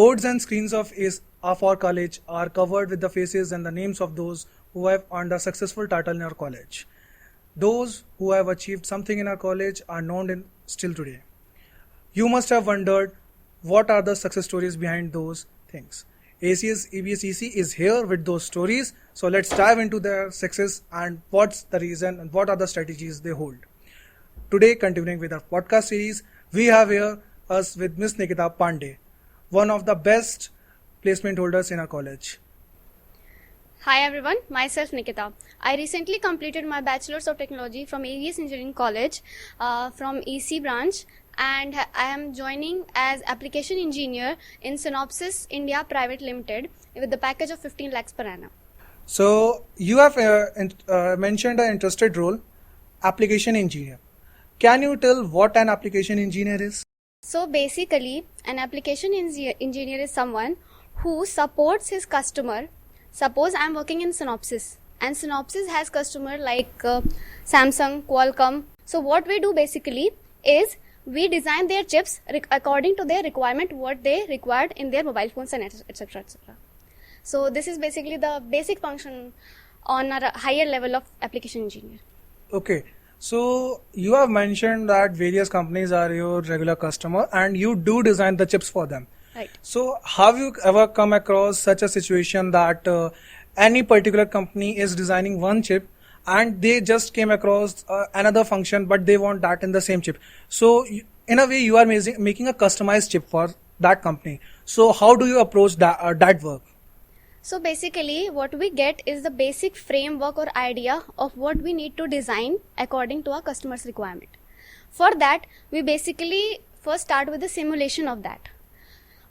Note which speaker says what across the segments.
Speaker 1: boards and screens of our college are covered with the faces and the names of those who have earned a successful title in our college. Those who have achieved something in our college are known still today. You must have wondered what are the success stories behind those things. aces.ABESEC is here with those stories. So let's dive into their success and what's the reason and what are the strategies they hold. Today, continuing with our podcast series, we have here us with Miss Nikita Pandey, one of the best placement holders in our college.
Speaker 2: Hi everyone, myself Nikita. I recently completed my Bachelor's of Technology from AES Engineering College from EC branch, and I am joining as application engineer in Synopsys India Private Limited with the package of 15 lakhs per annum.
Speaker 1: So you have mentioned an interested role, application engineer. Can you tell what an application engineer is?
Speaker 2: So basically, an application engineer is someone who supports his customer. Suppose I am working in Synopsys, and Synopsys has customer like Samsung, Qualcomm. So what we do basically is we design their chips according to their requirement, what they required in their mobile phones and etc. etc. So this is basically the basic function on a higher level of application engineer.
Speaker 1: Okay. So you have mentioned that various companies are your regular customer and you do design the chips for them.
Speaker 2: Right.
Speaker 1: So have you ever come across such a situation that any particular company is designing one chip and they just came across another function but they want that in the same chip? So in a way you are making a customized chip for that company. So how do you approach that work?
Speaker 2: So basically what we get is the basic framework or idea of what we need to design according to our customer's requirement. For that, we basically first start with the simulation of that.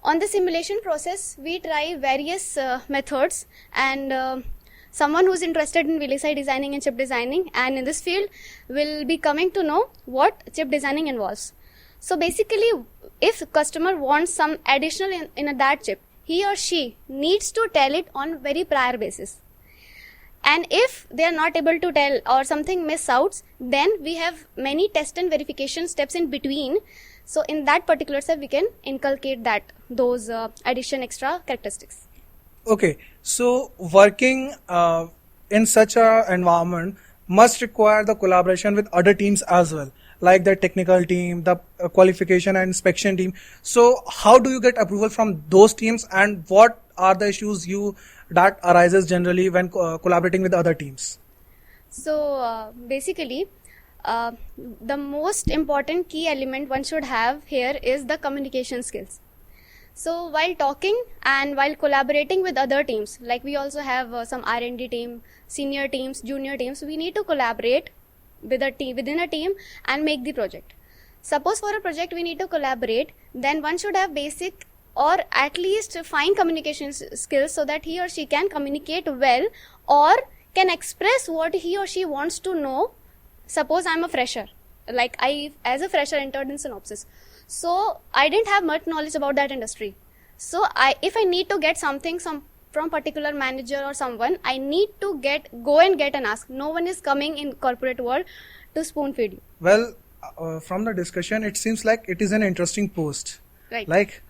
Speaker 2: On the simulation process, we try various methods, and someone who's interested in VLSI designing and chip designing and in this field will be coming to know what chip designing involves. So basically, if customer wants some additional in that chip, he or she needs to tell it on very prior basis. And if they are not able to tell or something miss out, then we have many test and verification steps in between. So in that particular step, we can inculcate those addition extra characteristics.
Speaker 1: Okay, so working in such a environment must require the collaboration with other teams as well, like the technical team, the qualification and inspection team. So how do you get approval from those teams, and what are the issues that arises generally when collaborating with other teams?
Speaker 2: So basically, the most important key element one should have here is the communication skills. So while talking and while collaborating with other teams, like we also have some R&D team, senior teams, junior teams, we need to collaborate with a team, within a team, and make the project. Suppose for a project we need to collaborate, then one should have basic or at least fine communication skills so that he or she can communicate well or can express what he or she wants to know. Suppose I'm a fresher, like I as a fresher entered in Synopsys. So I didn't have much knowledge about that industry. So if I need to get something from particular manager or someone, I need to go and get and ask. No one is coming in corporate world to spoon feed you.
Speaker 1: Well, from the discussion, it seems like it is an interesting post.
Speaker 2: Right.
Speaker 1: Like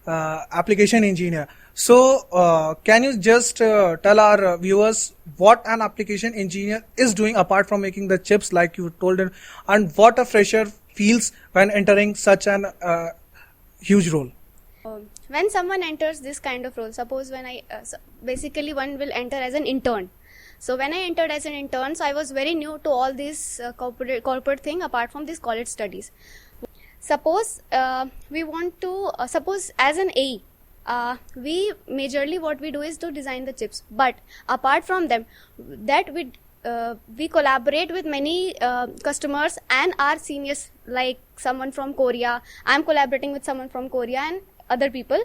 Speaker 1: application engineer. So can you just tell our viewers what an application engineer is doing apart from making the chips like you told him, and what a fresher feels when entering such an huge role?
Speaker 2: When someone enters this kind of role, suppose when basically one will enter as an intern. So when I entered as an intern, so I was very new to all this corporate thing apart from this college studies. Suppose we want to, suppose as an AE, we majorly what we do is to design the chips. But apart from them, that we collaborate with many customers and our seniors, like someone from Korea. I'm collaborating with someone from Korea and other people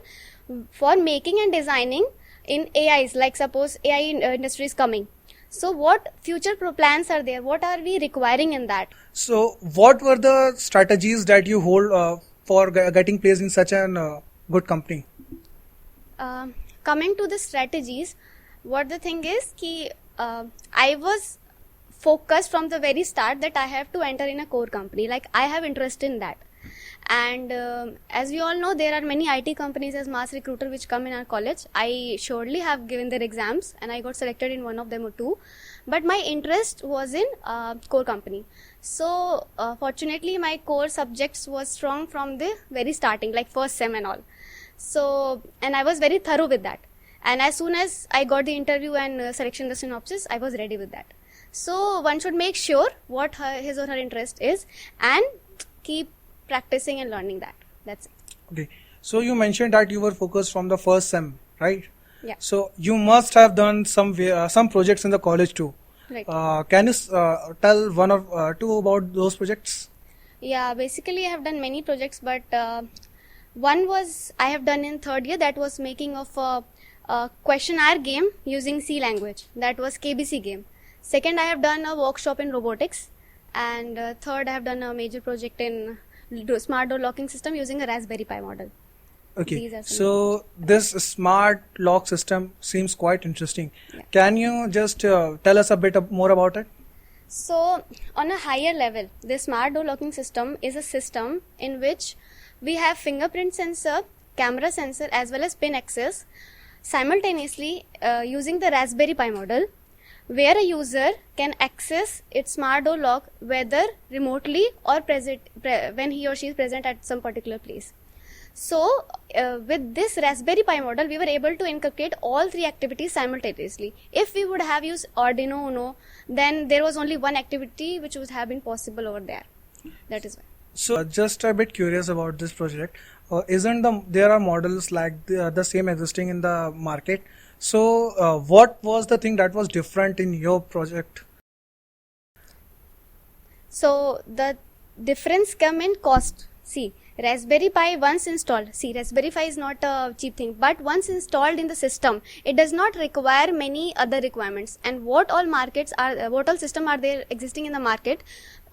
Speaker 2: for making and designing in AIs, like suppose AI industry is coming. So what future plans are there? What are we requiring in that?
Speaker 1: So what were the strategies that you hold for getting placed in such a good company?
Speaker 2: Coming to the strategies, what the thing is ki I was focused from the very start that I have to enter in a core company. Like I have interest in that. And as we all know, there are many IT companies as mass recruiter which come in our college. I surely have given their exams and I got selected in one of them or two. But my interest was in core company. So fortunately, my core subjects was strong from the very starting, like first sem and all. So, and I was very thorough with that. And as soon as I got the interview and selection in the Synopsys, I was ready with that. So one should make sure what his or her interest is and keep practicing and learning that. That's it.
Speaker 1: Okay. So you mentioned that you were focused from the first sem, right?
Speaker 2: Yeah.
Speaker 1: So you must have done some projects in the college too.
Speaker 2: Right.
Speaker 1: Can you tell one or two about those projects?
Speaker 2: Yeah, basically I have done many projects, but one was I have done in third year, that was making of a questionnaire game using C language. That was KBC game. Second, I have done a workshop in robotics. And third, I have done a major project in smart door locking system using a Raspberry Pi model.
Speaker 1: Okay, so this smart lock system seems quite interesting. Yeah. Can you just tell us a bit more about it?
Speaker 2: So, on a higher level, the smart door locking system is a system in which we have fingerprint sensor, camera sensor as well as pin access simultaneously using the Raspberry Pi model, where a user can access its smart door lock whether remotely or when he or she is present at some particular place. So with this Raspberry Pi model, we were able to inculcate all three activities simultaneously. If we would have used Arduino Uno, then there was only one activity which would have been possible over there. That is why.
Speaker 1: So just a bit curious about this project. There are models like the same existing in the market? So what was the thing that was different in your project?
Speaker 2: So the difference come in cost. See, Raspberry Pi once installed, Raspberry Pi is not a cheap thing, but once installed in the system, it does not require many other requirements. And what all system are there existing in the market?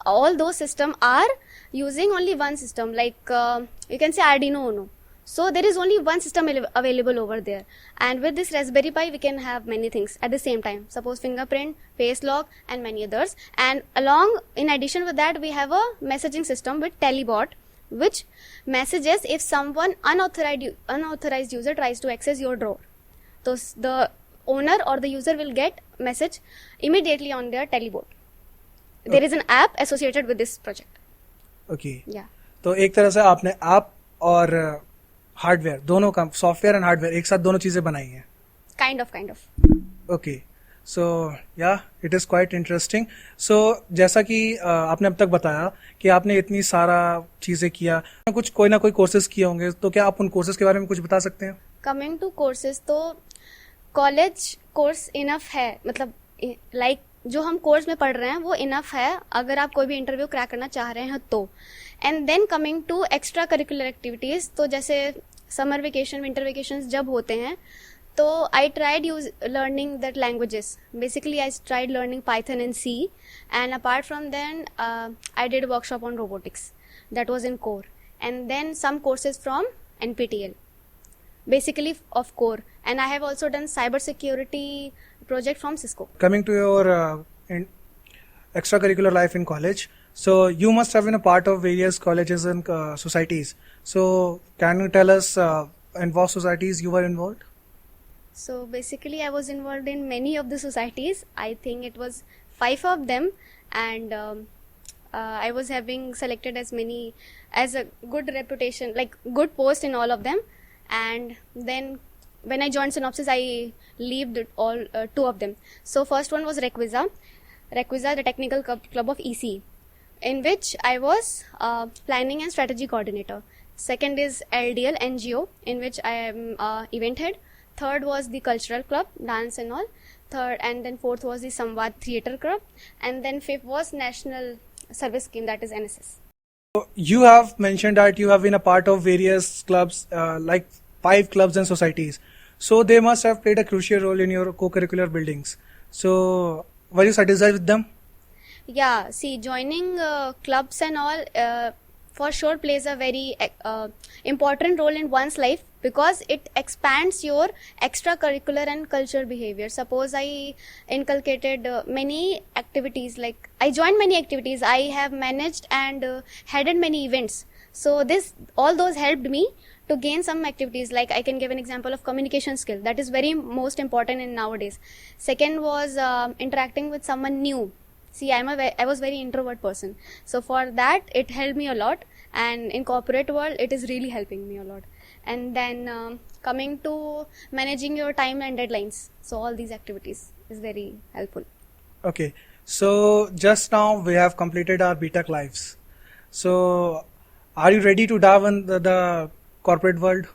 Speaker 2: All those systems are using only one system, like you can say Arduino Uno. So there is only one system available over there. And with this Raspberry Pi, we can have many things at the same time. Suppose fingerprint, face lock, and many others. And in addition with that, we have a messaging system with Telebot, which messages if someone unauthorized user tries to access your drawer. So the owner or the user will get message immediately on their Telebot. There is an app associated with this project.
Speaker 1: Okay.
Speaker 2: Yeah.
Speaker 1: तो एक तरह से आपने app और hardware दोनों का software and hardware एक साथ दोनों चीजें बनाई हैं.
Speaker 2: Kind of.
Speaker 1: Okay. So yeah, it is quite interesting. So जैसा कि आपने अब तक बताया कि आपने इतनी सारा चीजें किया, कोई ना कोई कोर्सेज किए होंगे, तो क्या आप उन कोर्सेज के बारे में कुछ बता सकते हैं?
Speaker 2: Coming to courses, तो कॉलेज कोर्स इनफ है, मतलब लाइक जो हम कोर्स में पढ़ रहे हैं वो इनफ है अगर आप कोई भी इंटरव्यू क्रैक करना चाह रहे हैं तो. And then coming to extra curricular activities, तो जैसे समर वेकेशन, विंटर वेकेशन जब होते हैं तो I tried learning that languages. Basically I tried learning Python and C, and apart from then I did workshop on robotics, that was in core, and then some courses from NPTEL, basically of core, and I have also done cyber security project from Cisco. Coming to your
Speaker 1: extracurricular life in college, so you must have been a part of various colleges and societies. So can you tell us in what societies you were involved?
Speaker 2: So basically I was involved in many of the societies. I think it was 5 of them, and I was having selected as a good reputation, like good post in all of them. And then when I joined Synopsys, I left all 2 of them. So first one was Requisa, the technical club of EC, in which I was planning and strategy coordinator. Second is LDL NGO, in which I am event head. Third was the cultural club, dance and all. Third, and then fourth was the Samvad theater club, and then fifth was national service scheme, that is NSS.
Speaker 1: You have mentioned that you have been a part of various clubs, like 5 clubs and societies. So they must have played a crucial role in your co-curricular buildings. So were you satisfied with them?
Speaker 2: Yeah, see, joining clubs and all for sure plays a very important role in one's life, because it expands your extracurricular and cultural behavior. Suppose I inculcated many activities, like I joined many activities, I have managed and headed many events. So all those helped me to gain some activities. Like I can give an example of communication skill. That is very most important in nowadays. Second was interacting with someone new. See, I was very introvert person. So for that, it helped me a lot. And in corporate world, it is really helping me a lot. And then coming to managing your time and deadlines. So all these activities is very helpful.
Speaker 1: Okay, so just now we have completed our BTech lives. So are you ready to dive in the corporate world?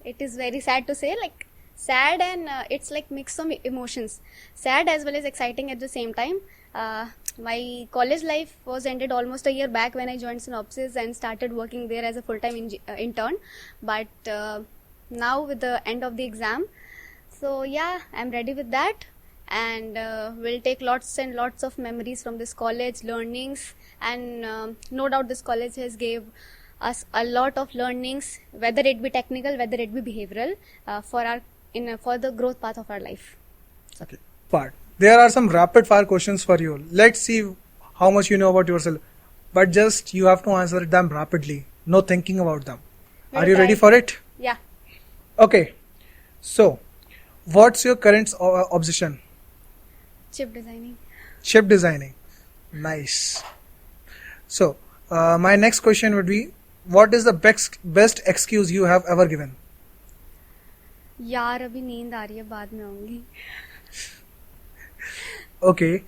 Speaker 2: It is very sad to say, like sad and it's like mix of emotions, sad as well as exciting at the same time. My college life was ended almost a year back when I joined Synopsys and started working there as a full-time intern. But now with the end of the exam, so yeah, I'm ready with that, and we'll take lots and lots of memories from this college learnings, and no doubt this college has gave us a lot of learnings, whether it be technical, whether it be behavioral, for the growth path of our life.
Speaker 1: Okay. Part. There are some rapid fire questions for you. Let's see how much you know about yourself. But just you have to answer them rapidly. No thinking about them. Are you ready for it?
Speaker 2: Yeah.
Speaker 1: Okay. So, what's your current obsession?
Speaker 2: Chip designing.
Speaker 1: Chip designing. Nice. So, my next question would be, what is the best excuse you have ever given?
Speaker 2: यार अभी नींद आ रही है, बाद में आऊंगी.
Speaker 1: Okay.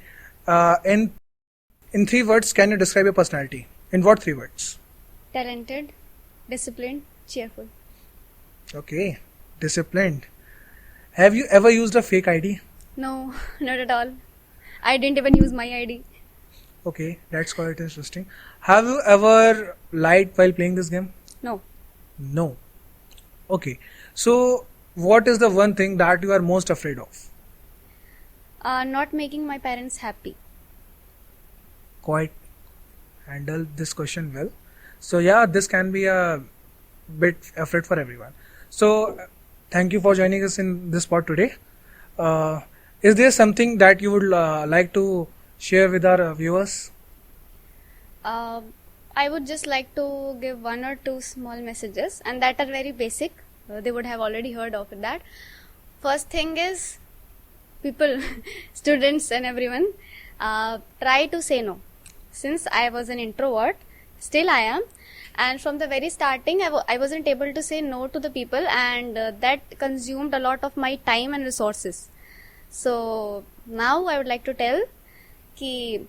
Speaker 1: In 3 words, can you describe your personality? In what 3 words?
Speaker 2: Talented, disciplined, cheerful.
Speaker 1: Okay. Disciplined. Have you ever used a fake ID?
Speaker 2: No, not at all. I didn't even use my ID.
Speaker 1: Okay, that's quite interesting. Have you ever lied while playing this game?
Speaker 2: No.
Speaker 1: No. Okay. So, what is the one thing that you are most afraid of?
Speaker 2: Not making my parents happy.
Speaker 1: Quite handle this question well. So yeah, this can be a bit afraid for everyone. So thank you for joining us in this pod today. Is there something that you would like to share with our viewers?
Speaker 2: I would just like to give 1 or 2 small messages, and that are very basic. They would have already heard of that. First thing is, people, students and everyone, try to say no. Since I was an introvert, still I am, and from the very starting I wasn't able to say no to the people, and that consumed a lot of my time and resources. So now I would like to tell कि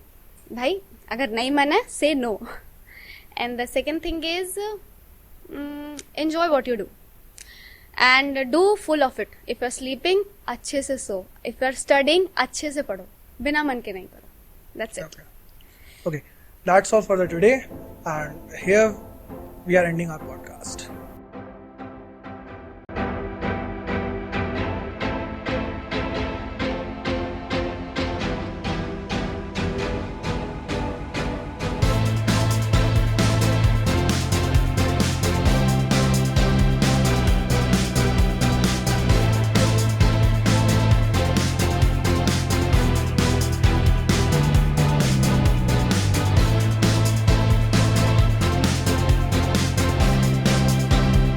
Speaker 2: भाई अगर नहीं मन है, say no. And the second thing is, enjoy what you do. And do full of it. If you're sleeping, अच्छे से सो. If you're studying, अच्छे से पढ़ो. बिना मन के नहीं पढ़ो. That's it.
Speaker 1: Okay. That's all for the today. And here we are ending our podcast.